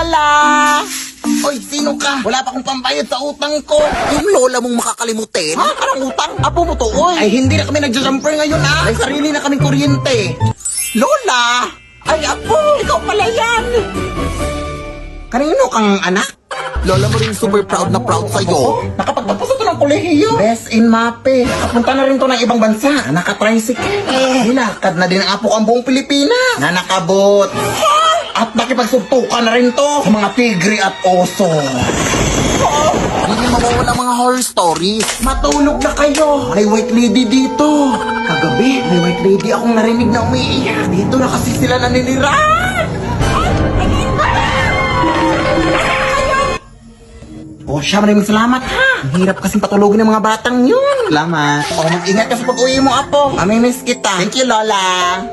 Lola! Oy, sino ka? Wala pa akong pambayad sa utang ko. Yung lola mong makakalimutin? Ha? Anong utang? Apo mo to, oy. Ay, hindi na kami nagja-jumper ngayon, ha? May sarili na kaming kuryente. Lola! Ay, apo! Ikaw pala yan! Kanino kang anak? Lola mo rin super proud na proud sa'yo. Nakapagtapos ito ng kolehiyo. Best in MAPE. Nakapunta na rin to ng ibang bansa. Nakatricycle. Nilakad na din ang apo ang buong Pilipinas. Na nakabot. At nakipagsuntukan na rin to sa mga tigre at oso. Hindi mawawala mga horror stories. Matulog na kayo. May white lady dito. Kagabi, may white lady akong narinig na umiiyak. Dito na kasi sila naninirahan. Oh, siya, maraming salamat ha. Ang hirap kasing patulogin ng mga batang yun. Salamat. Oh, mag-ingat ka sa pag-uwi mo, apo. Mamimiss kita. Thank you, Lola.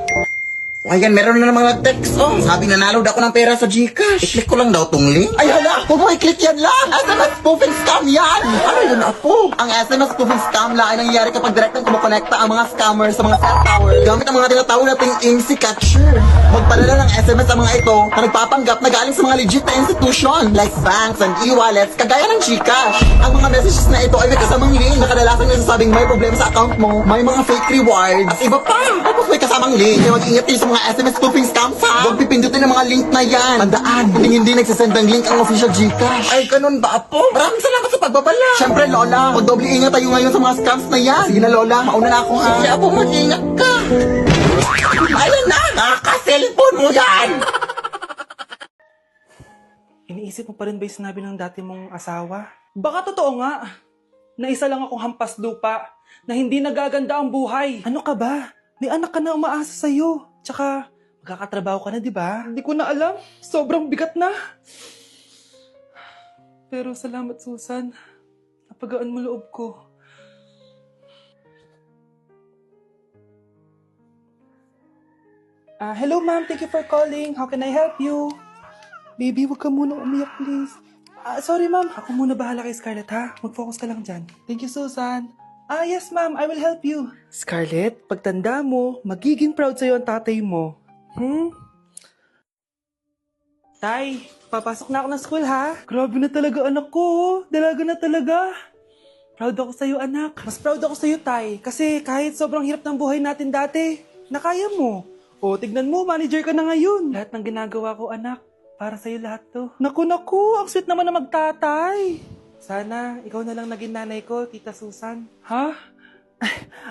O ayan, meron na namang nag-text. Oh, sabi nanalo daw ako ng pera sa Gcash. I-click ko lang daw tong link. Ay, hala, huwag mo i-click yan lang. SMS spoofing scam yan. Ano yun, apo? Ang SMS spoofing scam lang ay nangyayari kapag direktang kumukonekta ang mga scammers sa mga cell tower gamit ang mga tinatawag nating IMSI catcher. Magpadala ng SMS ang mga ito na nagpapanggap na galing sa mga legit na institution like banks and e-wallets kagaya ng Gcash. Ang mga messages na ito ay may kasamang link na kadalasan nagsasabing may problema sa account mo, may mga fake rewards, at iba pa. Tapos may kasamang link. Kaya mag-ingat kayo sa mga SMS spoofing scams ha. Huwag pipindutin ang mga link na yan. Tandaan, hindi nagsasend ng link ang official Gcash. Ay, ganun ba, apo? Maraming salamat sa pagbabala. Siyempre, Lola, magdoble ingat tayo ngayon sa mga scams na yan. Sige na, Lola, mauna na ako ha. Sige, apo, mag-ingat ka. Ayun na, nakaka-cellphone mo yan. Iniisip mo pa rin ba yung sinabi ng dati mong asawa? Baka totoo nga, na isa lang akong hampas lupa, na hindi nagaganda ang buhay. Ano ka ba? May anak ka na umaasa sa'yo. Tsaka, magkakatrabaho ka na, di ba? Hindi ko na alam. Sobrang bigat na. Pero salamat, Susan. Napagaan mo loob ko. Hello, ma'am. Thank you for calling. How can I help you? Baby, wag ka muna umiyak, please. Sorry, ma'am. Ako muna bahala kay Scarlett, ha? Mag-focus ka lang dyan. Thank you, Susan. Yes, ma'am. I will help you. Scarlett, pagtanda mo, magiging proud sa'yo ang tatay mo. Tay, papasok na ako ng school, ha? Grabe na talaga, anak ko. Dalaga na talaga. Proud ako sa'yo, anak. Mas proud ako sa'yo, Tay. Kasi kahit sobrang hirap ng buhay natin dati, nakaya mo. O, tignan mo, manager ka na ngayon. Lahat ng ginagawa ko, anak, para sa'yo lahat to. Naku, ang sweet naman na magtatay. Sana, ikaw na lang naging nanay ko, Tita Susan. Ha?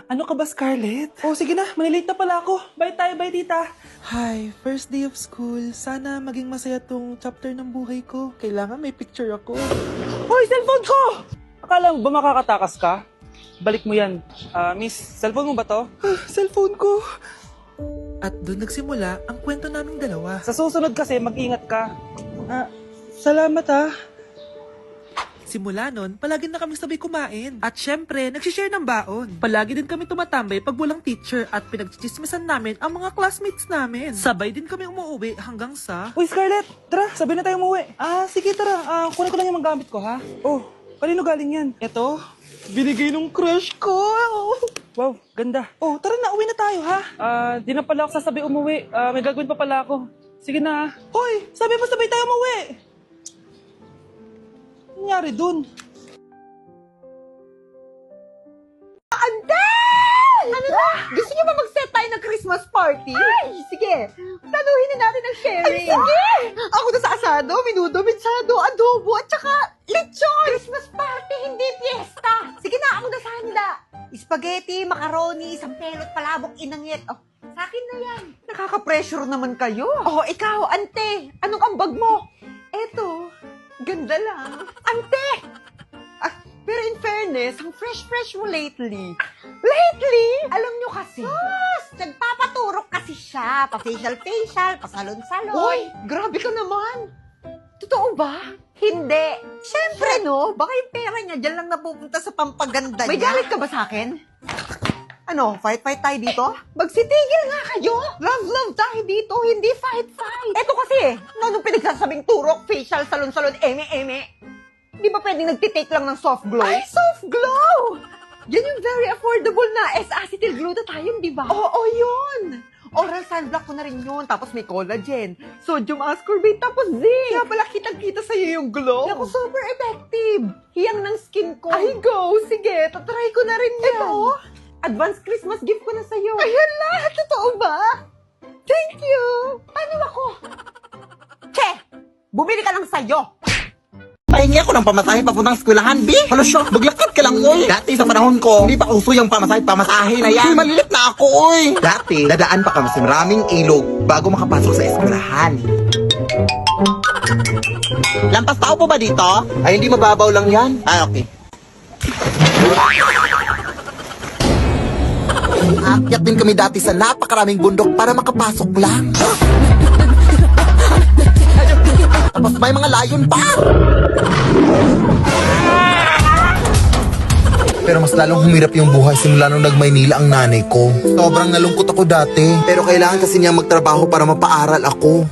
Ano ka ba, Scarlett? Oh, sige na, malilate na pala ako. Bye tayo, bye, Tita. Hi, first day of school. Sana maging masaya tong chapter ng buhay ko. Kailangan may picture ako. Hoy, cellphone ko! Akala mo ba makakatakas ka? Balik mo yan. Miss, cellphone mo ba to? Cellphone ko. At doon nagsimula ang kwento naming dalawa. Sa susunod kasi, mag-ingat ka. Salamat ha. Simula nun, palagi na kami sabay kumain. At syempre, nagsishare ng baon. Palagi din kami tumatambay pag walang teacher at pinagchichismisan namin ang mga classmates namin. Sabay din kami umuwi hanggang sa... Uy, Scarlett! Tara, sabay na tayo umuwi. Sige, tara. Kunin ko lang yung mga gamit ko, ha? Oh, kanino galing yan? Eto, binigay nung crush ko. Wow, ganda. Oh, tara na, uwi na tayo, ha? Di na pala ako sasabi umuwi. May gagawin pa pala ako. Sige na. Hoy, sabi mo sabay tayo umuwi. Ano nangyari dun? Ande! Ano na? Gusto niyo ba mag-set tayo ng Christmas party? Ay, sige. Planuhin na natin ang sharing. Ay, sige! Ako na sa asado, minudo, mensado, adobo, at saka lechon! Christmas party, hindi fiesta! Sige na, ako na sa handa. Spaghetti, macaroni, sampelot, palabok, inangyet. Oh, sa akin na yan. Nakaka-pressure naman kayo. Oh, ikaw, ante, anong ambag mo? Eto, ganda lang. Ante! Pero in fairness, ang fresh mo lately. Lately? Alam nyo kasi. Nagpapaturok kasi siya. Pa-facial, pa-salon-salon. Uy, grabe ka naman. Totoo ba? Hindi. Siyempre, no? Baka yung pera niya dyan lang napupunta sa pampaganda niya. May galit ka ba sa akin? Ano, fight tayo dito? Magsitigil nga kayo! Love tayo dito, hindi fight! Eto kasi, nung pinagsasabing turok, facial, salon-salon, eme. Di ba pwedeng nagtitake lang ng soft glow? Ay, soft glow! Yan yung very affordable na S-acetyl glutathione, di ba? Oo, yun! Oral sunblock ko na rin yun. Tapos may collagen, sodium ascorbate, tapos zinc. Kaya pala kitang-kita sa'yo yung glow. Naku, super effective. Hiyang ng skin ko. Ay, go. Sige, tatry ko na rin yan. Ito, advance Christmas gift ko na sa'yo. Ayan lahat. Totoo ba? Thank you. Paano ako? Che! Bumili ka lang sa'yo. Pahingi ako ng pamasahe papuntang eskwelahan, B. Ano siya? Maglakad ka lang, oy. Dati sa panahon ko, hindi pa uso yung pamasahe na yan. Uy, malilit na ako, oy. Dati, dadaan pa kami sa maraming ilog bago makapasok sa eskwelahan. Lampas tao po ba dito? Ay, hindi mababaw lang yan. Ah, okay. Aakyat din kami dati sa napakaraming bundok para makapasok lang. Tapos may mga layon pa! Pero mas lalong humirap yung buhay simula nung nag-Maynila ang nanay ko. Sobrang nalungkot ako dati. Pero kailangan kasi niya magtrabaho para mapaaral ako.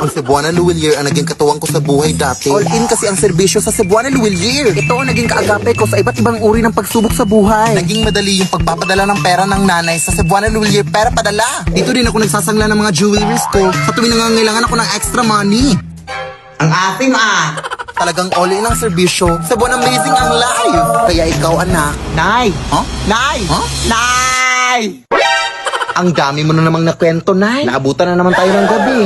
Ang Cebuana Luwilier ang naging katuwang ko sa buhay dati. All in kasi ang serbisyo sa Cebuana Luwilier. Ito ang naging kaagape ko sa iba't ibang uri ng pagsubok sa buhay. Naging madali yung pagpapadala ng pera ng nanay sa Cebuana Luwilier pera padala. Dito din ako nagsasangla ng mga jewelries ko sa tuwing nangangailangan ako ng extra money. Ang asim, ah. Talagang all in ang serbisyo. Cebuana amazing ang life. Kaya ikaw anak. Nay! Huh? Nay! Huh? Nay! Ang dami mo na namang nakwento, Nay. Naabutan na naman tayo ng gabi.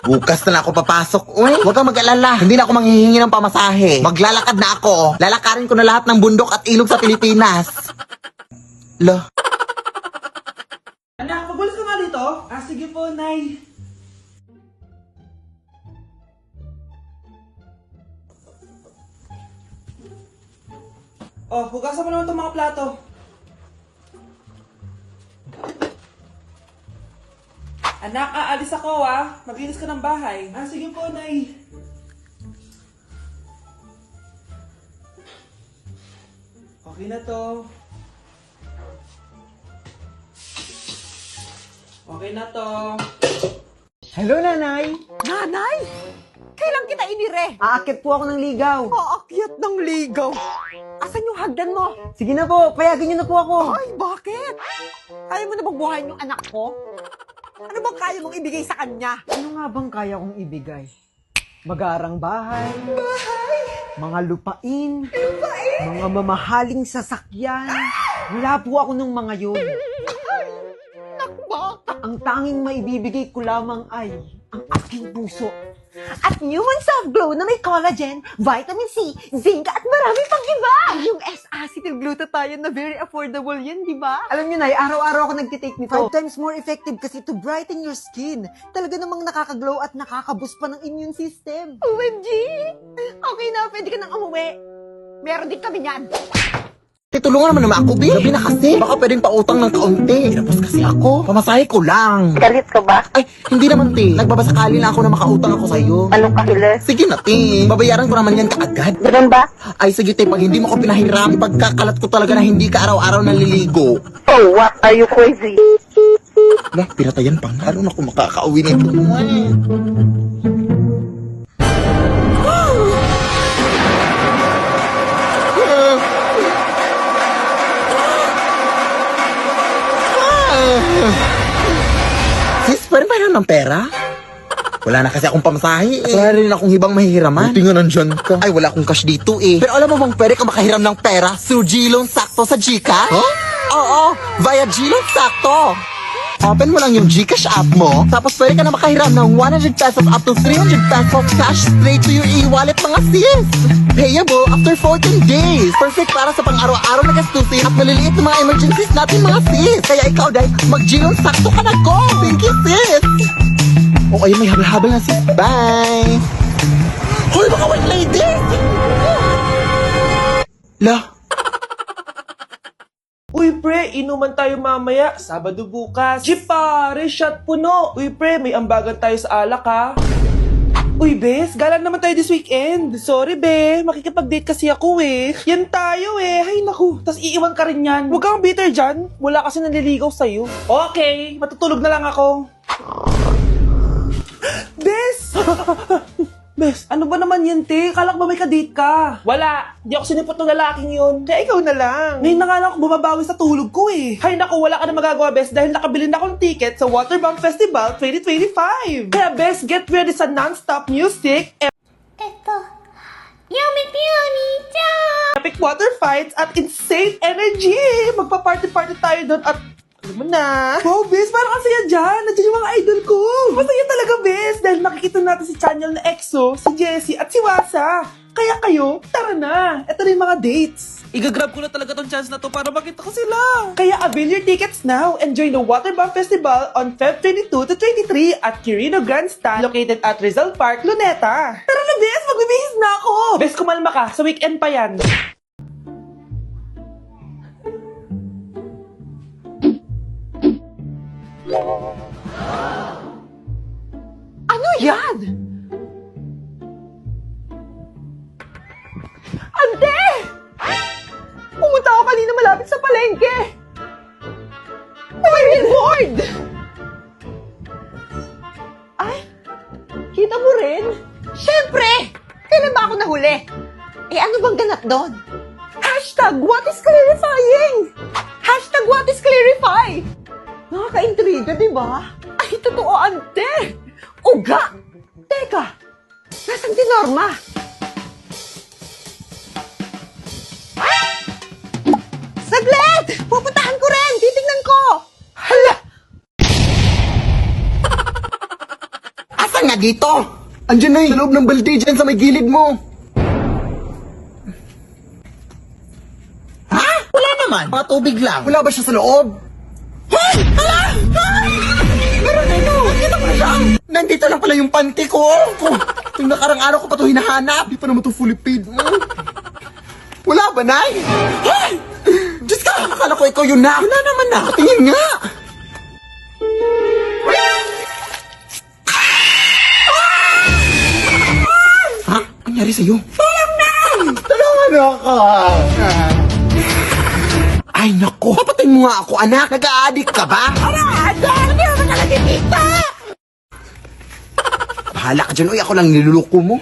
Bukas na lang ako papasok. Uy, huwag kang mag-alala. Hindi na ako manghihingi ng pamasahe. Maglalakad na ako. Lalakarin ko na lahat ng bundok at ilog sa Pilipinas. Lo. Anak, magulis ka nga dito. Ah, sige po, Nay. Oh, hugasan mo naman itong mga plato. Anak, aalis ako Maglinis ka ng bahay. Ah, sige po, Nay. Okay na to. Okay na to. Hello, Nanay. Nanay? Kailan kita inire? Aakit po ako ng ligaw. Aakyat ng ligaw. Asan yung hagdan mo? Sige na po, payagan niyo na po ako. Ay, bakit? Ayaw mo na bang buhayin yung anak ko? Ano bang kaya mong ibigay sa kanya? Ano nga bang kaya kong ibigay? Magarang bahay, mga lupain, mga mamahaling sasakyan. Wala po ako ng mga yun. Ba? Ang tanging maibibigay ko lamang ay ang aking puso. At Human Soft Glow na may collagen, vitamin C, zinc at marami pang iba. Yung S-acetylglutathione na very affordable yan, di ba? Alam niyo na, araw-araw ako nagtitake nito. 5 times more effective kasi to brighten your skin. Talaga namang nakakaglow at nakakaboost pa ng immune system. OMG! Okay na, pwede ka nang umuwi. Meron din kami niyan. Tulungan naman naman ako, B. Gabi na kasi. Baka pwedeng pautang ng kaunti. Tapos kasi ako. Pamasahe ko lang. Galit ka ba? Ay, hindi naman, te. Nagbabasakali na ako na makautang ako sa'yo. Anong kahilis? Sige na, te. Babayaran ko naman yan kaagad. Ganun ba? Ay, sige, te. Pag hindi mo ko pinahiram, ipagkakalat ko talaga na hindi ka araw-araw naliligo. Oh, what? Are you crazy? Lah, pinatayan pa. Ano na kung makakauwi nito? Sis, pwede ba yun ng pera? Wala na kasi akong pamasahe eh. Wala rin akong hibang mahihiraman. Buti nga nandyan ka. Ay, wala akong cash dito eh. Pero alam mo bang pwede ka makahiram ng pera through G-Loan Sakto sa Gcash? Huh? Oo, via G-Loan Sakto. Open mo lang yung Gcash app mo, tapos pwede ka na makahiram ng 100 pesos up to 300 pesos cash straight to your e-wallet mga sis. Payable after 14 days. Perfect para sa pang-araw-araw na gastusin at maliliit na mga emergencies natin mga sis. Kaya ikaw, Day, mag-G-Loan Sakto ka na go. Thank you, sis. O ayun, may habal-habal na sis. Bye. Hoy, mga white lady. Lah. Uy, pre, inuman tayo mamaya. Sabado bukas. Jeep, pare, shot puno. Uy, pre, may ambagan tayo sa alak, ha? Uy, bes, galang naman tayo this weekend. Sorry, be. Makikipag-date kasi ako, eh. Yan tayo, eh. Ay, naku. Tas iiwan ka rin yan. Huwag kang bitter dyan. Wala kasi naliligaw sa'yo. Okay, matutulog na lang ako. Bes! Bes, ano ba naman yan, te? Kala ko ba may kadate ka? Wala. Di ako sinipot ng lalaking yun. Kaya ikaw na lang. Ngayon na nga lang ako bumabawi sa tulog ko eh. Hay naku, wala ka na magagawa, Bes, dahil nakabili na akong ticket sa Waterbomb Festival 2025. Kaya, Bes, get ready sa non-stop music, epic water fights at insane energy. Magpa-party-party tayo doon at alam mo na. Wow, Bes, parang ang saya dyan. Nandiyan yung mga idol ko. Masaya talaga, Bes, dahil makikita natin si Channel na EXO, si Jessie at si Wasa. Kaya kayo, tara na. Ito na yung mga dates. Igagrab ko na talaga tong chance na to para makita ko sila. Kaya avail your tickets now and join the Waterbomb Festival on Feb 22 to 23 at Quirino Grandstand located at Rizal Park, Luneta. Tara na, Bes, magbibihis na ako. Bes, kumalma ka. Sa weekend pa yan. Ano yan? Ante! Pumunta ako kanina malapit sa palengke. May billboard! Ay, kita mo rin? Siyempre! Kailan ba ako nahuli? Eh, ano bang ganap doon? Hashtag, what is clarifying? Hashtag, what is clarify? Nakaka-intriga, di ba? Ay, totoo, ante! Uga! Teka, nasaan si Norma? Saglit! Pupuntahan ko rin! Titignan ko! Hala! Asan nga dito? Andiyan na sa loob ng balde dyan sa may gilid mo. Ha? Wala naman. Mga tubig lang. Wala ba siya sa loob? Hey! Hala! Ay! Meron na ito! Nakita ko na siya! Nandito lang pala yung panty ko! Yung nakarang araw ko pa ito hinahanap. Di pa naman ito fully paid. Wala ba, Nay? Hey! Diyos ka! Akala ko ikaw yun na! Wala naman na! Tingin nga! Ha? Ang nangyari sa'yo? Tulong na! Tulungan ako! Ay, naku! Papatayin mo nga ako, anak! Nag-a-addict ka ba? Anak! Hindi ako nakalagitita! Bahala ka dyan, uy! Ako lang niluluko mo.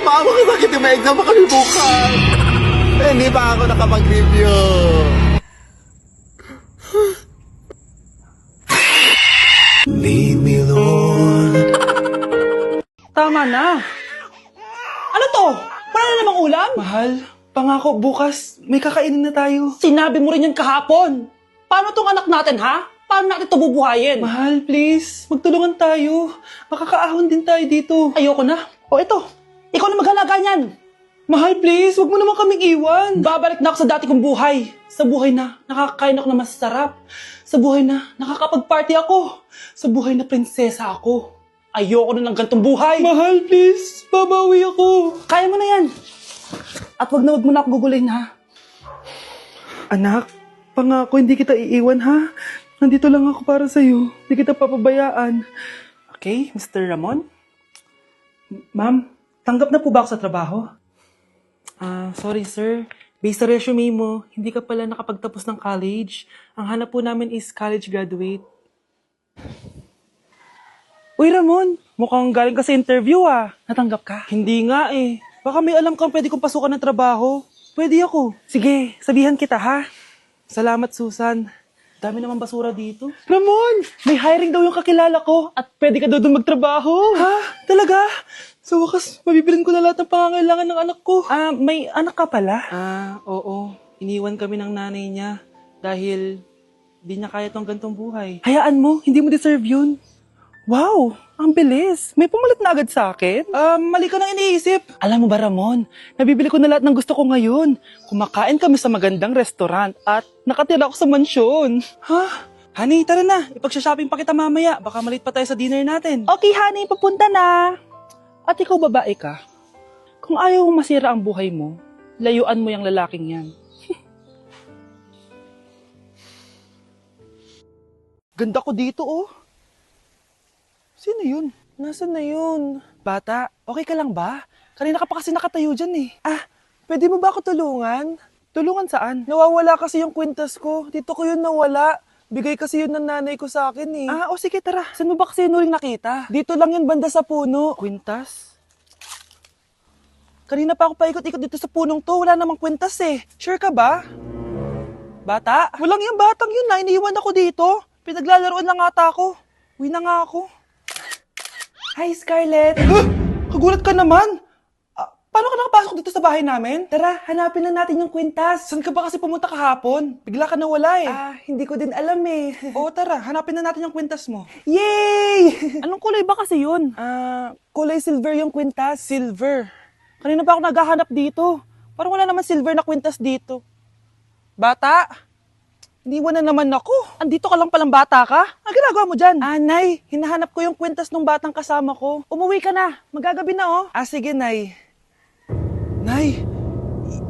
Baka makasakit yung may exam pa kami bukas. Hindi pa ako nakapag-review. Leave me alone. Tama na. Ano to? Wala na namang ulam? Mahal, pangako bukas may kakainin na tayo. Sinabi mo rin yan kahapon. Paano tong anak natin, ha? Paano natin ito bubuhayin? Mahal, please. Magtulungan tayo. Makakaahon din tayo dito. Ayoko na. O ito, ikaw na maghalaga niyan. Mahal, please. Huwag mo naman kaming iwan. Babalik na ako sa dati kong buhay. Sa buhay na nakakain ako na masarap. Sa buhay na nakakapag-party ako. Sa buhay na prinsesa ako. Ayoko na ng gantong buhay. Mahal, please. Babawi ako. Kaya mo na yan. At wag mo na ako gugulin, ha? Anak, pangako hindi kita iiwan, ha? Nandito lang ako para sa'yo. Hindi kita papabayaan. Okay, Mr. Ramon? Ma'am, tanggap na po ba ako sa trabaho? Sorry sir. Based sa resume mo, hindi ka pala nakapagtapos ng college. Ang hanap po namin is college graduate. Uy Ramon, mukhang galing ka sa interview ah. Natanggap ka? Hindi nga eh. Baka may alam kang pwede kong pasukan ng trabaho. Pwede ako. Sige, sabihan kita ha. Salamat Susan. Dami naman basura dito. Ramon, may hiring daw yung kakilala ko at pwede ka daw doon magtrabaho. Ha? Talaga? Sa wakas, mabibilin ko na lahat ng pangangailangan ng anak ko. May anak ka pala? Oo. Iniwan kami ng nanay niya dahil di niya kaya tong gantong buhay. Hayaan mo, hindi mo deserve yun. Wow, ang bilis. May pumalit na agad sa akin. Mali ka nang iniisip. Alam mo ba, Ramon, nabibili ko na lahat ng gusto ko ngayon. Kumakain kami sa magandang restaurant at nakatira ako sa mansyon. Ha? Honey, tara na. Ipag-shopping pa kita mamaya. Baka malit pa tayo sa dinner natin. Okay, honey, papunta na. At ikaw babae ka. Kung ayaw mong masira ang buhay mo, layuan mo yung lalaking yan. Ganda ko dito, oh. Sino yun? Nasaan na yun? Bata, okay ka lang ba? Kanina ka pa kasi nakatayo dyan eh. Pwede mo ba ako tulungan? Tulungan saan? Nawawala kasi yung kwintas ko. Dito ko yun nawala. Bigay kasi yun ng nanay ko sa akin eh. O sige tara. Saan mo ba kasi yun huling nakita? Dito lang yun banda sa puno. Kwintas? Kanina pa ako paikot-ikot dito sa punong to. Wala namang kwintas eh. Sure ka ba? Bata? Walang yung batang yun na. Iniiwan ako dito. Pinaglalaroan lang ata ako. Uwi na nga ako. Hi, Scarlett! Kagulat ka naman! Paano ka nakapasok dito sa bahay namin? Tara, hanapin na natin yung kwintas. Saan ka ba kasi pumunta kahapon? Bigla ka nawala eh. Hindi ko din alam eh. Oo, tara, hanapin na natin yung kwintas mo. Yay! Anong kulay ba kasi yun? Kulay silver yung kwintas. Silver. Kanina pa ako naghahanap dito. Parang wala naman silver na kwintas dito. Bata! Iniwan na naman ako. Andito ka lang palang bata ka? Ang ginagawa mo dyan? Nay, hinahanap ko yung kwintas ng batang kasama ko. Umuwi ka na. Magagabi na oh. Sige, Nay. Nay,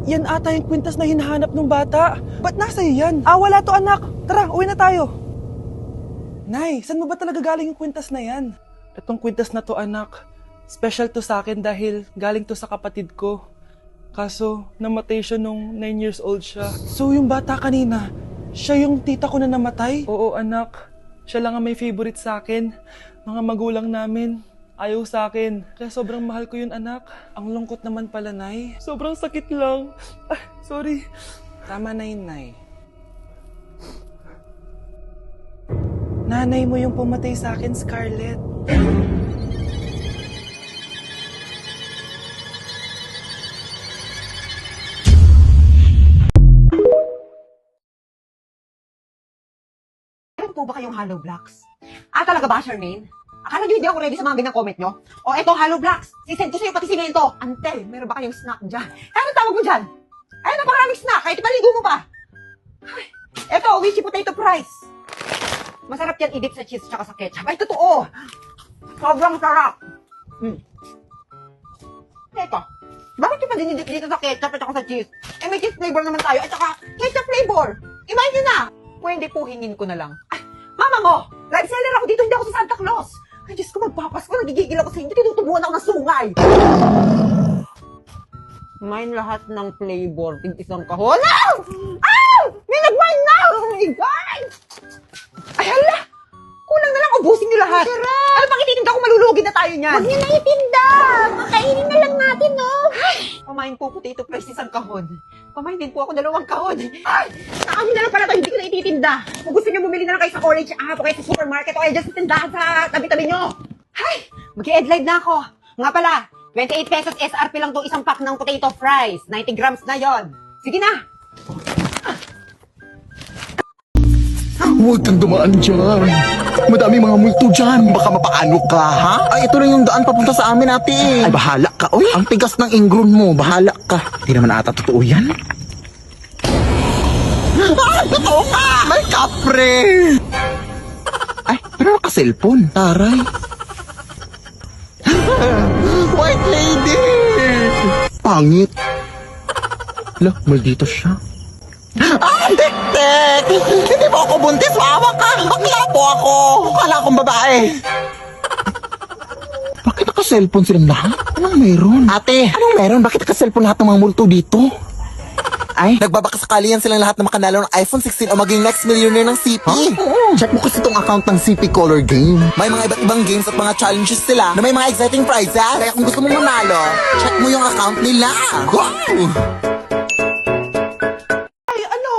yan ata yung kwintas na hinahanap ng bata. Ba't nasa iyo yan? Wala to anak. Tara, uwi na tayo. Nay, saan mo ba talaga galing yung kwintas na yan? Itong kwintas na to anak, special to sa akin dahil galing to sa kapatid ko. Kaso, namatay siya nung 9 years old siya. So yung bata kanina, siya yung tita ko na namatay? Oo anak, siya lang ang may favorite sa akin. Mga magulang namin, ayaw sa akin. Kaya sobrang mahal ko yun anak. Ang lungkot naman pala, Nay. Sobrang sakit lang. Sorry. Tama na yun, Nay. Nanay mo yung pumatay sa akin, Scarlett. Meron po ba kayong hollow blocks? Talaga ba, Charmaine? Akala nyo hindi ako ready sa mga ganyang comment nyo? Eto, hollow blocks. Sisend ko sa'yo pati simento. Ante, meron ba kayong snack dyan? Anong tawag mo dyan? Napakaraming snack. Kahit ipaligo mo pa. Eto, Wishy Potato Fries. Masarap yan i-dip sa cheese tsaka sa ketchup. Ay, totoo. Sobrang sarap. Eto, bakit yung pa dinidip dito sa ketchup at saka sa cheese? May cheese flavor naman tayo at saka ketchup flavor. Imagine nyo na. Pwede po hingin ko na lang. Mama mo, live seller ako dito, hindi ako sa Santa Claus. Ay, Diyos ko, magpapasko, nagigigil ako sa inyo, tinutubuan ako ng sungay. Mine lahat ng flavor, isang kahon. May nag-mine na! Oh my God! Ay, hala! Kulang na lang, ubusin nyo lahat. Ano pang ititinda kung malulugi na tayo niyan? Huwag nyo na itinda! Kakainin na lang natin, no? Pamain po potato fries isang kahon. Pamain din po ako 2 kahon. Nakamin na lang pala ito, hindi ko na ititinda. Kung gusto nyo, bumili na lang kayo sa Orange App o kaya sa supermarket o kaya dyan sa tindahan sa tabi-tabi nyo. Mag-i-end live na ako. Nga pala, 28 pesos SRP lang to isang pack ng potato fries. 90 grams na yon. Sige na! Huwag kang dumaan dyan. Madami mga multo dyan. Baka mapaano ka, ha? Ito lang yung daan papunta sa amin, ate. Ay, bahala ka. Uy, ang tigas ng ingron mo. Bahala ka. Di naman ata totoo yan. Totoo ka! May kapre! Ay, pero naka-cellphone. Taray. White lady! Pangit. Lah, maldito siya. Tek! Hindi mo ako buntis, maawa ka! Bakla po ako! Kala akong babae! Bakit naka-cellphone silang lahat? Anong meron? Ate, anong meron? Bakit naka-cellphone lahat ng mga multo dito? Ay, Nagbabakasakali yan silang lahat na makanalo ng iPhone 16 o maging next millionaire ng CP. check mo kasi itong account ng CP Color Game. May mga iba't ibang games at mga challenges sila na may mga exciting prizes. Kaya kung gusto mong manalo, check mo yung account nila. Wow! Ay, ano?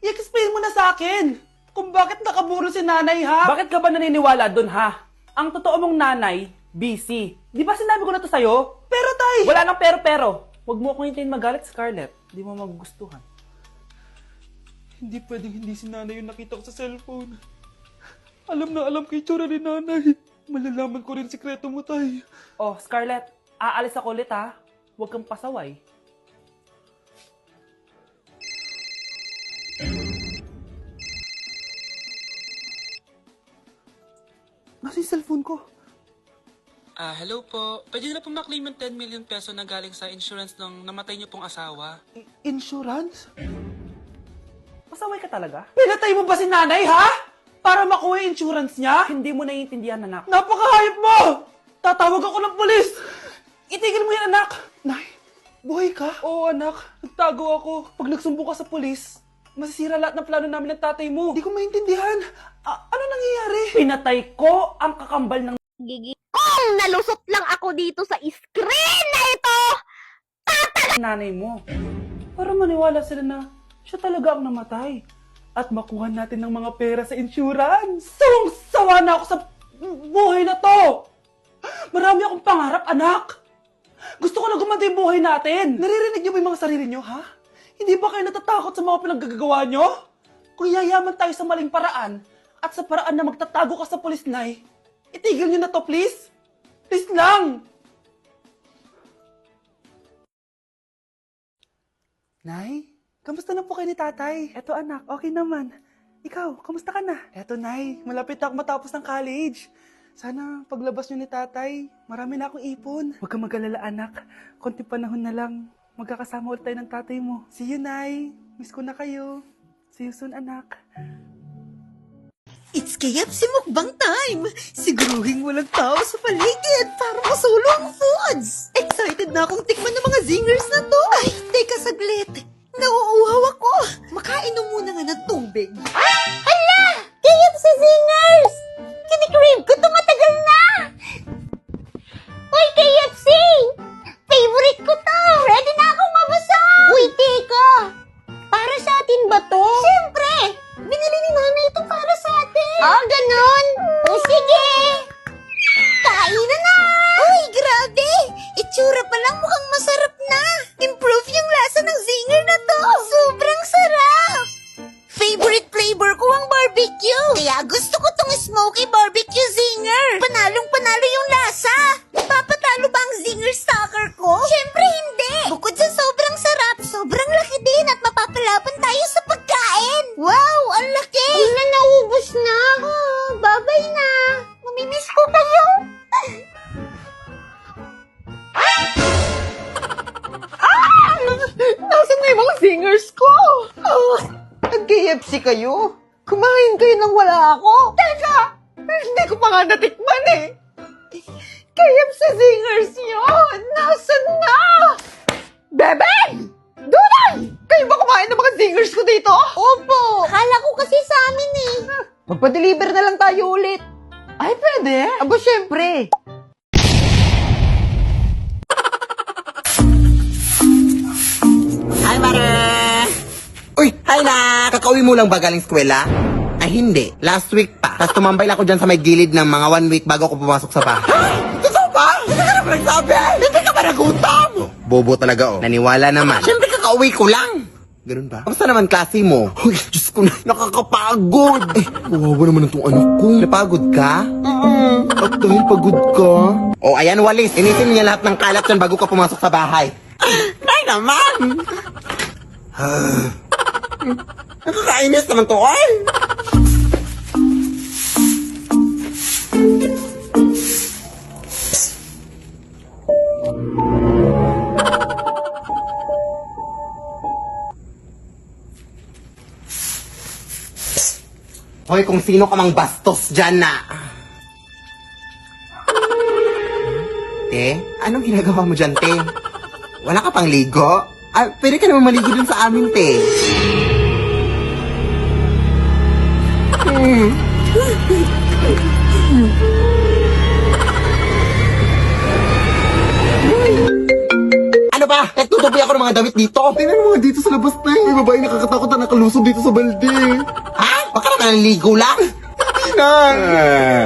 I-explain mo na sa akin. Kung bakit nakaburo si nanay, ha? Bakit ka ba naniniwala dun, ha? Ang totoo mong nanay, busy. Di ba sinabi ko na to sa'yo? Pero, tay! Wala nang pero. Huwag mo akong hintayin magalit, Scarlett. Di mo magugustuhan. Hindi pwedeng hindi si nanay yung nakita ko sa cellphone. Alam na alam kay tsura ni nanay. Malalaman ko rin sikreto mo, tay. Oh, Scarlett, aalis ako ulit, ha? Huwag kang pasaway. Nasa yung cellphone ko? Hello po. Pwede na po maklaim yung 10 million peso na galing sa insurance ng namatay niyo pong asawa. Insurance? Pasaway ka talaga? Pinatay mo ba si nanay, ha? para makuha yung insurance niya? Hindi mo naiintindihan, anak. Napakahayop mo! Tatawag ako ng pulis! Itigil mo yan, anak! Nay, buhay ka? Oo, anak. Nagtago ako. Pag nagsumbo ka sa pulis, masisira lahat ng plano namin ng tatay mo. Hindi ko maintindihan. Ano nangyayari? Pinatay ko ang kakambal ng Kung nalusot lang ako dito sa screen na ito! nanay mo. Para maniwala sila na siya talaga ang namatay. At makuha natin ng mga pera sa insurance. Sawang-sawa na ako sa buhay na to. Marami akong pangarap, anak. Gusto ko na gumanda yung buhay natin. Naririnig niyo ba yung mga sarili niyo, ha? Hindi ba kayo natatakot sa mga pinaggagawa niyo? Kung yayaman tayo sa maling paraan at sa paraan na magtatago ka sa pulis, Nay, itigil niyo na to, please. Please lang. Nay, kamusta na po kayo ni tatay? Eto anak, okay naman. Ikaw, kamusta ka na? Eto Nay, malapit ako matapos ng college. Sana paglabas niyo ni tatay, marami na akong ipon. Huwag kang mag-alala anak, konti panahon na lang. Magkakasama ulit tayo ng tatay mo. See you, Nay. Miss ko na kayo. See you soon, anak. It's KFC mukbang time! Siguruhin walang tao sa paligid para masulo ang foods! Excited na akong tikman ng mga zingers na to! Ay, teka saglit! Nauuhaw ako! Makain muna nga ng tubig. Hala! KFC Zingers! Kinikrave ko to matagal na! Uy, KFC! Favorite ko to! Ready na akong mabusog! Uy, teka! Para sa atin ba to? Siyempre! Binili ni Mama ito para sa atin! Ah, ganon? O sige! Kainan na! Uy, grabe! Itsura pa lang mukhang masarap na! Improve yung lasa ng zinger na to! Sobrang sarap! Favorite flavor ko ang barbecue! Kaya gusto ko tong smoky barbecue zinger! Panalong-panalo yung lasa! Papatalo ba ang zinger stalker ko? Siyempre hindi! Bukod sa sobrang sarap, sobrang laki din at mapapalaban tayo sa pagkain! Wow! Ang laki! Uy na, naubos na! Babay na! Mamimiss ko kayo! Nasaan na yung mga zingers ko? Nag-KFC kayo? Kumain kayo nang wala ako? Teka! Hindi ko pa nga natikman eh! KFC zingers yun! Nasaan na? Bebe! Dunay! Kayo ba kumain ng mga zingers ko dito? Opo! Akala ko kasi sa amin eh! Magpa-deliver na lang tayo ulit. Ay, pwede? Aba, syempre. Hi, Mare! Uy, hi na! Kakauwi mo lang ba galing eskwela? Ay, hindi. Last week pa. Tapos tumambay lang ako dyan sa may gilid ng mga 1 week bago ako pumasok sa bahay. Totoo ba? Hindi ka naman nagsabi! Hindi ka ba nagutom? Bobo talaga, oh. Naniwala naman. Siyempre, kakauwi ko lang. Ganun ba? Kamusta naman klase mo? Uy, Diyos ko na, nakakapagod. Eh, kawawa naman itong anak ko. Napagod ka? At dahil pagod ka? Oh, ayan, walis. Inisin niya lahat ng kalat dyan bago ka pumasok sa bahay. Ay naman! Nakakainis naman to, ay! Hoy, kung sino ka mang bastos dyan na. Te, anong ginagawa mo dyan, te? Wala ka pang ligo? Ah, pwede ka naman maligo dun sa amin, te. Ano ba? Nagtutupi ako ng mga damit dito. Tingnan mo dito sa labas, te. May babae nakakatakot na nakalusob dito sa balde. Ha? Baka naman naliligo lang. Hindi na.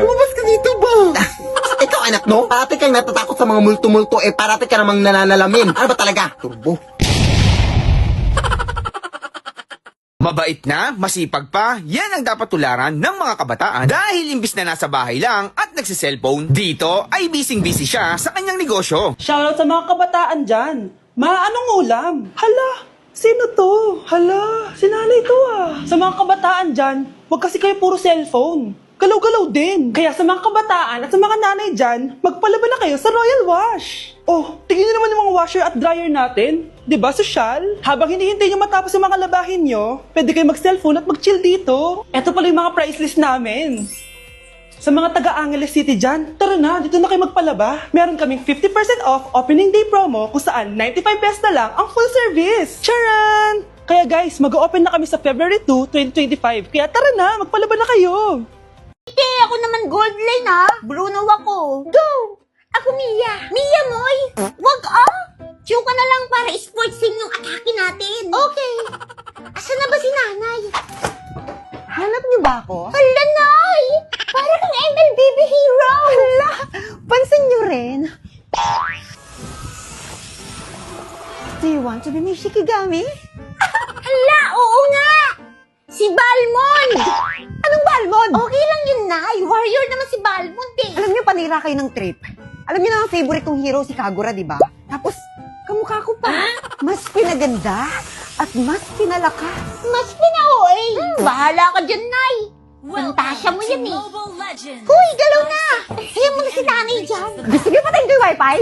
Lumabas ka dito ba? Ikaw anak no? Parati kang natatakot sa mga multo-multo parati ka namang nananalamin. Ano ba talaga? Turbo. Mabait na, masipag pa, yan ang dapat tularan ng mga kabataan dahil imbis na nasa bahay lang at nagsiselfone, dito ay busy-busy siya sa kanyang negosyo. Shoutout sa mga kabataan dyan. Anong ulam? Hala, sino to? Hala, sinanay to ah. Sa mga kabataan dyan, wag kasi kayo puro cellphone. galaw-galaw din. Kaya sa mga kabataan at sa mga nanay dyan, magpalaba na kayo sa Royal Wash. Oh, tingin nyo naman yung mga washer at dryer natin. Diba, sosyal? Habang hinihintay nyo matapos yung mga labahin nyo, pwede kayo mag-cellphone at mag-chill dito. Eto pala yung mga price list namin. Sa mga taga-Angeles City dyan, tara na, dito na kayo magpalaba. Meron kaming 50% off opening day promo kung saan 95 pesos na lang ang full service. Charan! Kaya guys, mag-open na kami sa February 2, 2025. Kaya tara na, magpalaba na kayo. Hindi, ako naman gold lane ha. Bruno ako. Go! Ako Mia. Mia Moy. Wag Chew ka na lang para sports team yung atake natin. Okay. Asan na ba si nanay? Hanap niyo ba ako? Hala, Nay! Para kang MLBB hero! Hala! Pansin niyo rin? Do you want to be my Shikigami? Hala, oo nga! Si Balmond! Anong Balmond? Okay lang yun, Nay. Warrior naman si Balmond eh. Alam niyo, panira kayo ng trip. Alam niyo na ang favorite kong hero si Kagura, di ba? Tapos, kamukha ko pa. Mas pinaganda at mas pinalakas. Mas pinaoy. Bahala ka dyan, Nay. Pantasya mo yan eh. Huy, galaw na! Kaya mo na si nanay dyan. Gusto niyo patayin ko yung wifi?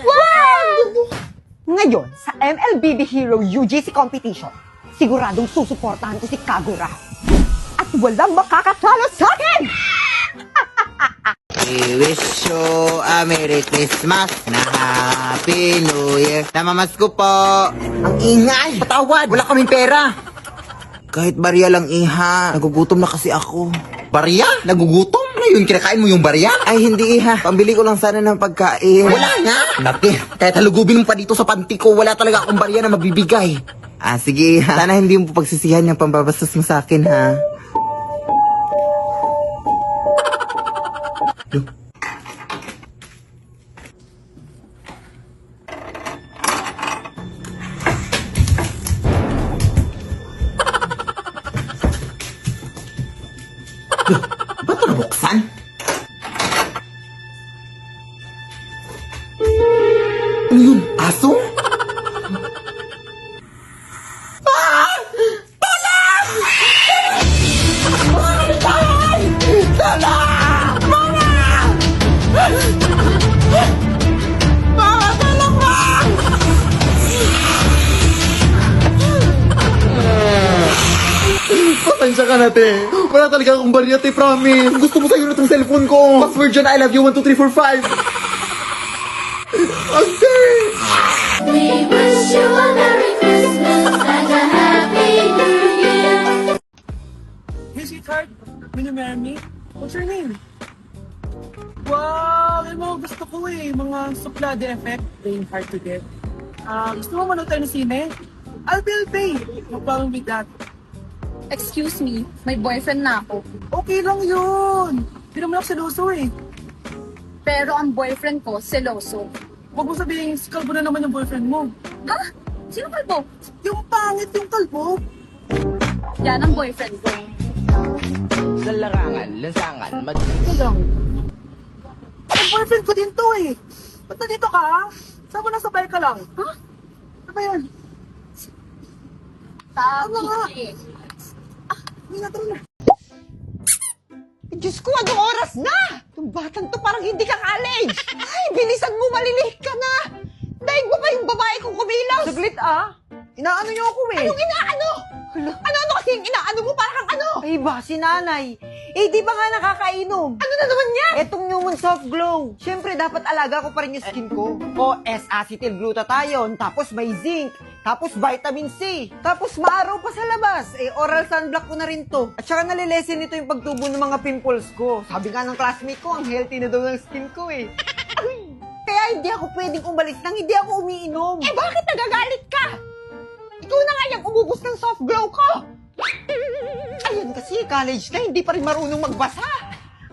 Wow! Ngayon, sa MLBB Hero UGC competition, siguradong susuportahan ko si Kagura. At walang makakatalo sa akin! We wish you a Merry Christmas na Happy New Year. Namamasko po. Ang ingay. Patawad. Wala kaming pera. Kahit barya lang, iha. Nagugutom na kasi ako. Barya? Nagugutom? Ano yun? Kinakain mo yung barya? Ay, hindi, iha. Pambili ko lang sana ng pagkain. Wala nga. Naki, kahit halugubin mo pa dito sa panty ko, wala talaga akong barya na mabibigay. Sige, iha. Sana hindi mo pagsisihan yung pambabastos mo sa akin, ha? Ba't ito nabuksan? Ano yun? Aso? Pasensya ka na, te. Wala talaga akong barya, te, promise. Gusto mo sa'yo na itong cellphone ko. Password dyan, I love you, 1, 2, 3, 4, 5. Okay. We wish you a Merry Christmas and a Happy New Year. Hey, sweetheart. Will you marry me? What's your name? Wow! Yung mga gusto ko eh. Mga suplade effect. Playing hard to get. Gusto mo manood tayo ng sine? I'll pay. No problem with that. Excuse me, may boyfriend na ako. Okay lang yun. Hindi naman ako seloso eh. Pero ang boyfriend ko, seloso. Huwag mo sabihin, si kalbo na naman yung boyfriend mo. Ha? Sino kalbo? Yung pangit yung kalbo. Yan ang boyfriend ko. Ito lang. Ang boyfriend ko din to eh. Ba't nandito ka? Saan mo nasabay ka lang? Ha? Ano ba yan? Ano nga? Hindi na, tara na. Diyos ko, anong oras na? Itong batang to parang hindi ka college. Ay, bilisan mo, malilate ka na. Daig mo pa yung babae kong kumilos. Saglit inaano niyo ako eh. Anong inaano? Ano kasi yung inaano mo para kang ano? Ay ba, si nanay. Di ba nga nakakainom? Ano na naman yan? Etong Newman Soft Glow. Siyempre, dapat alaga ko pa rin yung skin ko. O, S-acetyl-glutathione, tapos may zinc, tapos vitamin C, tapos maaraw pa sa labas. Oral sunblock ko na rin to. At saka nalilesen nito yung pagtubo ng mga pimples ko. Sabi nga ng classmate ko, ang healthy na daw ng skin ko eh. Kaya hindi ako pwedeng umalis nang hindi ako umiinom. Bakit nagagalit ka? Ikaw na nga yung umubos ng soft glow ko. Ayun kasi, college na, hindi pa rin marunong magbasa.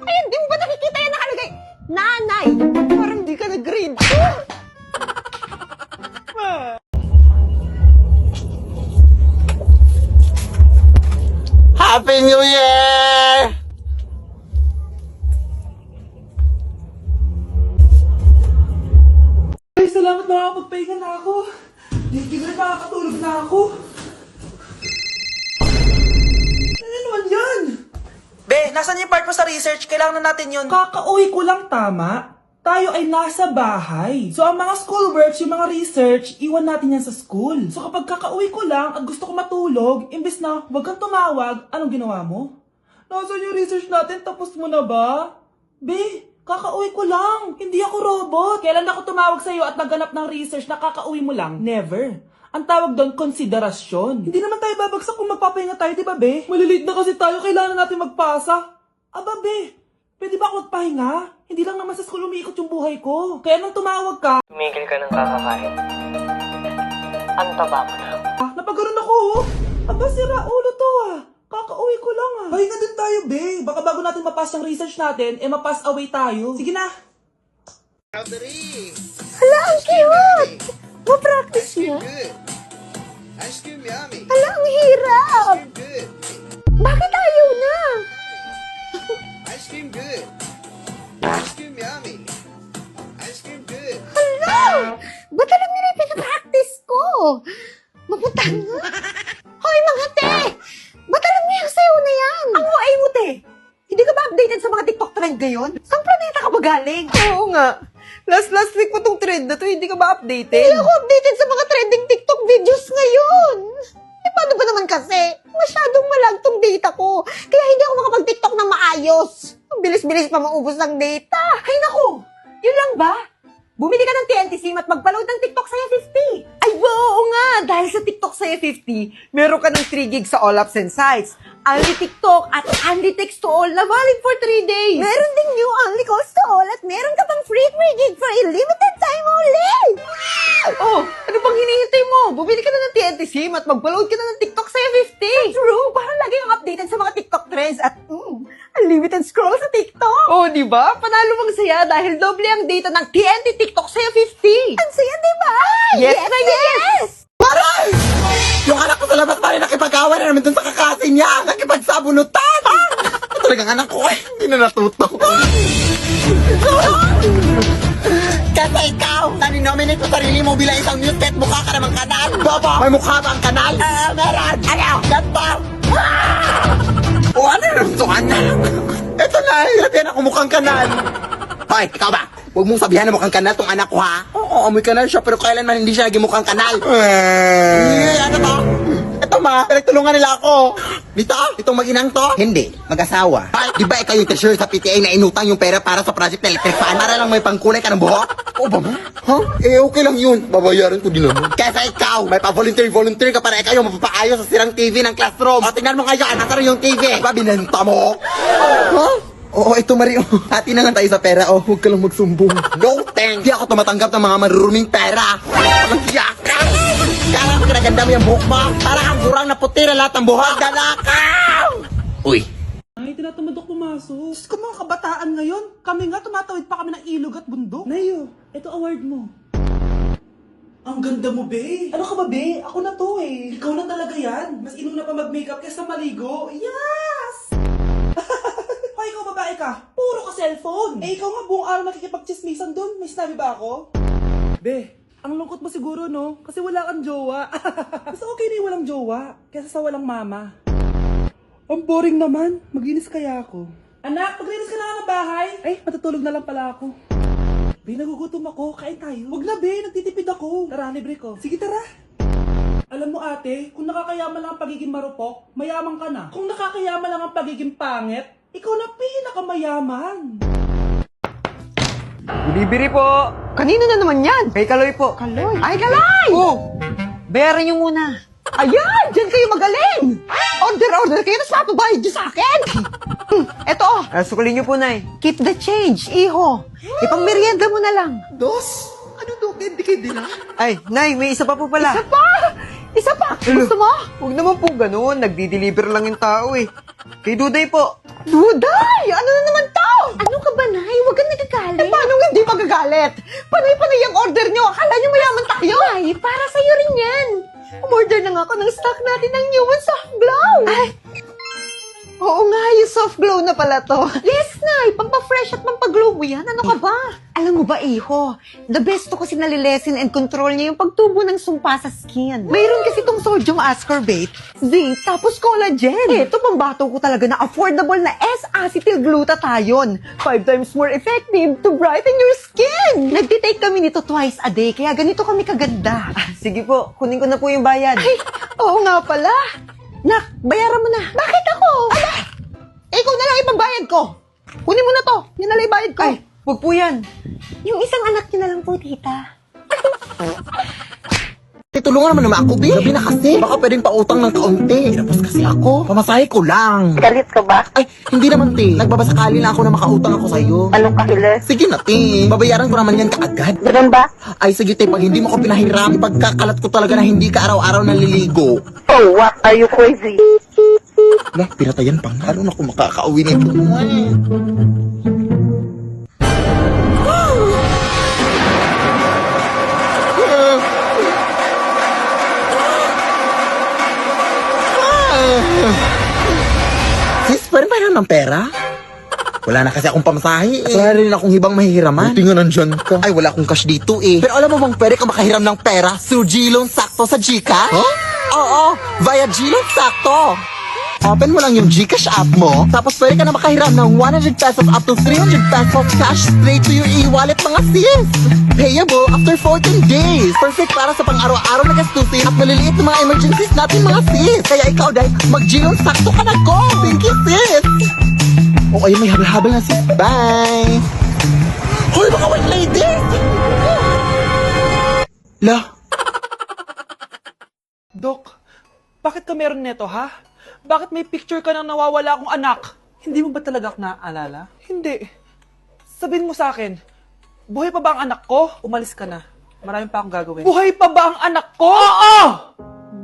Ayun, di mo ba nakikita yan nakalagay? Nanay, parang di ka nag-grade 2. Happy New Year! Ay, salamat nakakapagpahinga na ako. Hindi ko na nakakatulog na ako. Ano naman yan? Be, nasan yung part mo sa research? Kailangan na natin yun. Kakauwi ko lang, tama? Tayo ay nasa bahay. So, ang mga schoolworks, yung mga research, iwan natin yan sa school. So, kapag kakauwi ko lang at gusto ko matulog, imbes na wag kang tumawag, anong ginawa mo? Nasaan yung research natin? Tapos mo na ba? Be, kakauwi ko lang. Hindi ako robot. Kailan ako tumawag sa'yo at nagganap ng research na kakauwi mo lang? Never. Ang tawag doon, konsiderasyon. Hindi naman tayo babagsak kung magpapahinga tayo, di ba, be? Maliliit na kasi tayo, kailangan natin magpasa. Aba, be, pwede ba ako magpahinga? Hindi lang naman sa school umiikot yung buhay ko. Kaya nung tumawag ka, Tumigil ka ng kakakain. Ang taba mo na. napagano'n ako, oh. Aba, sira ulo to, ah. Kakauwi ko lang, ah. Pahinga din tayo, be. Baka bago natin mapass yung research natin, mapass away tayo. Sige na. Hala, ang cute! Ma-practice niya? Hala, ang hirap! Bakit ayaw na? Hala! Ba't alam nila yung pinapractice ko? Mapunta nga. Hoy, mga te! Ba't alam niya yung sayo na yan? Ang waay mo, te! Hindi ka ba updated sa mga TikTok trend ngayon? Saan planeta ka ba galing? Oo nga. Last week mo tong trend na to, hindi ka ba Hindi updated? ako updated sa mga trending TikTok videos ngayon. Eh, paano ba naman kasi? Masyadong malag tong data ko. Kaya hindi ako makapag-TikTok ng maayos. Ang bilis-bilis pa maubos ng data. Ay, naku! Yun lang ba? Bumili ka ng TNT SIM at magpa-load ng TikTok Saya 50. Ay, oo nga! Dahil sa TikTok Saya 50, meron ka ng 3 gigs sa all apps and sites. Only TikTok at only text to all na valid for 3 days. Meron ding new only calls to all at meron ka pang free gig for a limited time only. Oh, ano pang hinihintay mo? Bumili ka na ng TNT SIM at mag-load ka na ng TikTok Saya 50. True, parang lagi kang updated sa mga TikTok trends at unlimited scroll sa TikTok. Oh, di ba? Panalo mang saya dahil doble ang data ng TNT TikTok Saya 50. Ang saya, di ba? Yes, yes! Aray! Yung anak ko sa labas pa rin nakipag-away na naman dun sa kakasin niya. Nakipagsabunutan. Talagang anak ko eh. Hindi na natuto. Kasi ikaw, naninominate mo sarili mo bilang isang news pet, mukha ka namang kanal. Baba, may mukha ba ang kanal? Meron. Ano? Ganto. O ano yung nasukan na? Ito na, yan ako mukhang kanal. Hoy, ikaw ba? Huwag mong sabihan na mukhang kanal tong anak ko, ha? Oo, amoy kanal siya, pero kailanman hindi siya naging mukhang kanal. Ano to? Ito ma, pinagtulungan nila ako. Dito, itong mag-inang to? Hindi, mag-asawa. Ay, di ba ikaw yung treasurer sa PTA na inutang yung pera para sa project na electric fan? Para lang may pangkulay ka ng buhok? Oo ba ma? Ha? Eh, okay lang yun. Babayaran ko din naman. Kesa ikaw, may pa-volunteer ka para ikaw yung mapapaayos sa sirang TV ng classroom. O, tingnan mo ngayon, nasa rin yung TV. Ba, binenta mo? Ha? Oo, ito Mario. Hati na lang tayo sa pera. Oh, huwag ka lang magsumbong. No thanks. Di ako tumatanggap ng mga maruruming pera. Magsiyak ka. Kala ko kinaganda mo yung buhok mo. Para kang kurang na putira lahat ng buhok. Dalakaw! Uy. Ay, tinatamad ako pumasok. Diyos ko, mga kabataan ngayon. Kami nga, tumatawid pa kami ng ilog at bundok. Nayo, ito award mo. Ang ganda mo, be. Ano ka ba, be? Ako na to, eh. Ikaw na talaga yan. Mas inuna pa mag-makeup kaysa maligo. Yes! Hoy, ikaw babae ka. Puro ka cellphone. Eh, ikaw nga buong araw nakikipag-chismisan doon. May sinabi ba ako? Be, ang lungkot mo siguro, no? Kasi wala kang jowa. Mas okay na yung walang jowa kaysa sa walang mama. Ang boring naman. Maglinis kaya ako. Anak, maglinis ka na nga ng bahay. Ay, matutulog na lang pala ako. Be, nagugutom ako. Kain tayo. Wag na, be. Nagtitipid ako. Tara, libre ko. Sige, tara. Alam mo ate, kung nakakayaman lang ang pagiging marupok, mayaman ka na. Kung nakakayaman lang ang pagiging pangit, ikaw na pinakamayaman. Delivery po. Kanino na naman yan? Kay Kaloy po. Kaloy. Ay, Kaloy! Oh, bayaran niyo muna. Ayan! Diyan kayo magaling! Order kayo, tapos papabayad niyo sa akin! Eto, Sukulin niyo po, Nay. keep the change, iho. Ipang merienda mo na lang. Dos? Ano to? Hindi na? Ay, Nay, may isa pa po pala. Isa pa! Gusto mo? Huwag naman po ganun. Nagdi-deliver lang yung tao eh. Kay Duday po. Duday! Ano na naman to? Ano ka ba, Nay? Huwag kang nagagalit. Paano hindi magagalit? Panay-panay ang order niyo. Akala niyo mayaman tayo. Ay, para sa'yo rin yan. Umorder na nga ako ng stock natin ng new soft blow. Ay, Oo nga, yung soft glow na pala to. Yes, Nay. Pampafresh at pampaglow mo yan. Ano ka ba? Alam mo ba, Iho? The best to kasi nalilesen and control niya yung pagtubo ng sumpa sa skin. Mayroon kasi tong sodium ascorbate, zinc, tapos collagen. Ito, pambato ko talaga na affordable na S-acetyl-glutathione. 5 times more effective to brighten your skin. Nagtitake kami nito twice a day, kaya ganito kami kaganda. Sige po, kunin ko na po yung bayad. Ay, oo nga pala. Nak, bayaran mo na. Bakit ako? Ala, ikaw na lang ipambayad ko. Kunin mo na to. Yan na lang yung bayad ko. Ay, wag po yan. Yung isang anak niyo na lang po, tita. Tulungan naman naman ako, Bi. Gabi na kasi. Baka pwedeng pautang ng kaunti. Tapos kasi ako. Pamasahe ko lang. Galit ka ba? Ay, hindi naman, Te. Nagbabasakali lang ako na makautang ako sa'yo. Anong kahiles? Sige na, Te. Babayaran ko naman yan kaagad. Ganun ba? Ay, sige, Te. Pag hindi mo ko pinahiram, ipagkakalat ko talaga na hindi ka araw-araw naliligo. Oh, what? Are you crazy? Lah, pinatayan pa. Ano na kung makakauwi nito? Sis, pwede ba ng pera? Wala na kasi akong pamasahe eh. Wala rin akong hibang mahihiraman. Buti nga nandyan ka. Ay, wala akong cash dito eh. Pero alam mo bang pwede ka makahiram ng pera through G-Loan Sakto sa Gcash? Huh? Oo, via G-Loan Sakto. Open mo lang yung Gcash app mo, tapos pwede ka na makahiram ng 100 pesos up to 300 pesos cash straight to your e-wallet mga sis. Payable after 14 days. Perfect para sa pang-araw-araw na gastusin at maliliit na mga emergencies natin mga sis. Kaya ikaw dahil mag-G-Loan Sakto ka na go. Thank you sis. Okay, may habal-habal na sis. Bye. Hoy, mga white lady. La. Dok, bakit ka meron neto, ha? Bakit may picture ka ng nawawala akong anak? Hindi mo ba talaga ako naaalala? Hindi. Sabihin mo sa akin, buhay pa ba ang anak ko? Umalis ka na. Marami pa akong gagawin. Buhay pa ba ang anak ko? Oo!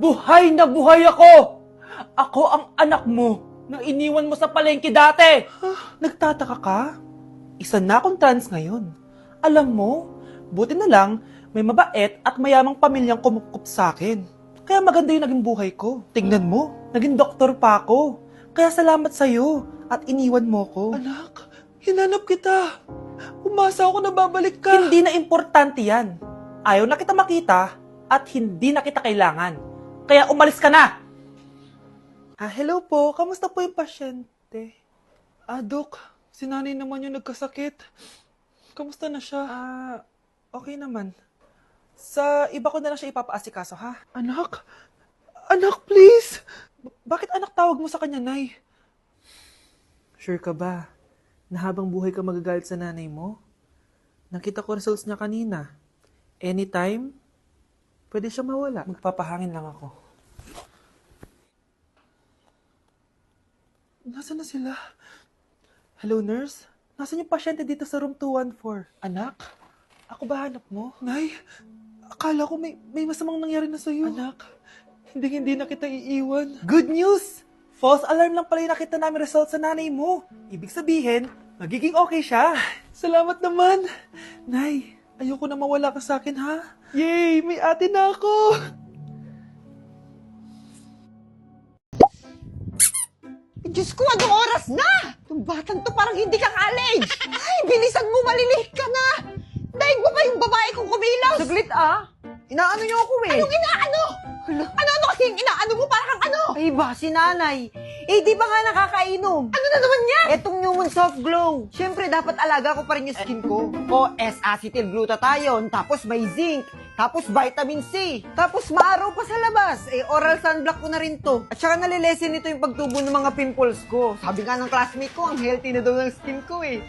Buhay na buhay ako! Ako ang anak mo na iniwan mo sa palengke dati! Nagtataka ka? Isa na akong trans ngayon. Alam mo, buti na lang, may mabait at mayamang pamilyang kumukup sa akin. Kaya maganda yung naging buhay ko. Tingnan mo, naging doktor pa ako. Kaya salamat sa'yo at iniwan mo ko. Anak, hinanap kita. Umasa ako na babalik ka. Hindi na importante yan. Ayaw na kita makita at hindi na kita kailangan. Kaya umalis ka na! Hello po. Kamusta po yung pasyente? Dok, si nanay naman yung nagkasakit. Kamusta na siya? Okay naman. Sa iba ko na lang siya ipapaasikaso, ha? Anak? Anak, please! Bakit anak tawag mo sa kanya, Nay? Sure ka ba na habang buhay ka magagalit sa nanay mo? Nakita ko results niya kanina. Anytime, pwede siya mawala. Magpapahangin lang ako. Nasaan na sila? Hello, nurse? Nasaan yung pasyente dito sa room 214? Anak? Ako ba hanap mo? Nay, akala ko may masamang nangyari na sa'yo. Anak, hindi na kita iiwan. Good news! False alarm lang pala yung nakita namin result sa nanay mo. Ibig sabihin, magiging okay siya. Salamat naman. Nay, ayoko na mawala ka sa akin, ha? Yay! May ate na ako! Diyos ko, anong oras na? Itong batang to parang hindi ka college. Ay, bilisan mo, malilate ka na. Dahil mo pa yung babae kong kumilos. Saglit inaano niyo ako eh. Anong inaano? Ano kasi yung inaano mo? Parang ano? Ay ba, si nanay. Di ba nga nakakainom? Ano na naman yan? Etong Newman Soft Glow. Siyempre, dapat alaga ko pa rin yung skin ko. O, S-acetyl-glutathione, tapos may zinc, tapos vitamin C, tapos maaraw pa sa labas. Oral sunblock ko na rin to. At saka nalilesen nito yung pagtubo ng mga pimples ko. Sabi nga ng classmate ko, ang healthy na daw ng skin ko eh.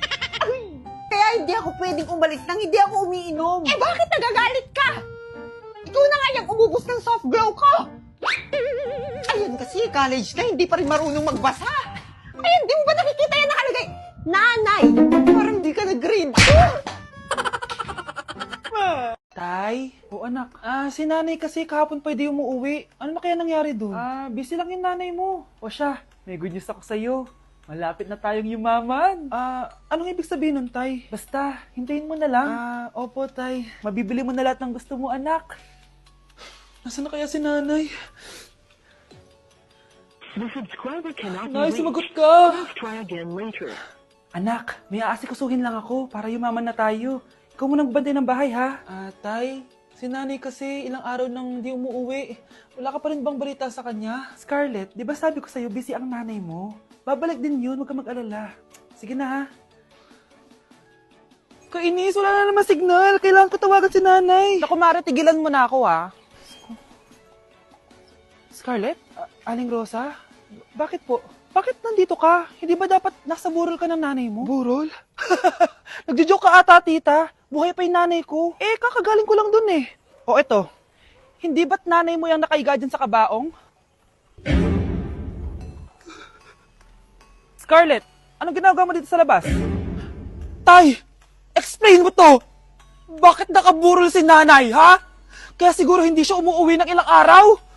Kaya hindi ako pwedeng umalis nang hindi ako umiinom. Bakit nagagalit ka? Ikaw na nga yung umubos ng soft glow ko. Ayun kasi, college na, hindi pa rin marunong magbasa. Ayun, di mo ba nakikita yan nakalagay? Nanay, parang di ka nag-grade. Tay? O anak, si nanay kasi kahapon pwede umuwi. Ano na kaya nangyari dun? Busy lang yung nanay mo. O siya, may good news ako sa'yo. Malapit na tayong yumaman. Anong ibig sabihin nun, Tay? Basta, hintayin mo na lang. Opo, Tay. Mabibili mo na lahat ng gusto mo, anak. Nasaan na kaya si nanay? Nay, sumagot ka! Anak, may aasikasuhin lang ako para yumaman na tayo. Ikaw munang bantay ng bahay, ha? Tay, si nanay kasi ilang araw nang di umuuwi. Wala ka pa rin bang balita sa kanya? Scarlett, di ba sabi ko sa'yo busy ang nanay mo? Babalik din yun, huwag ka mag-alala. Sige na, ha? Kainis, wala na naman signal. Kailangan ko tawagan si nanay. Naku, Mare, tigilan mo na ako, ha? Scarlett? Aling Rosa? Bakit po? Bakit nandito ka? Hindi ba dapat nasa burol ka ng nanay mo? Burol? Nagjo-joke ka ata, tita. Buhay pa yung nanay ko. Eh, kakagaling ko lang dun eh. O eto, hindi ba't nanay mo yung nakaiga dyan sa kabaong? Scarlett, anong ginagawa mo dito sa labas? Tay! Explain mo to! Bakit nakaburol si nanay, ha? Kaya siguro hindi siya umuwi ng ilang araw?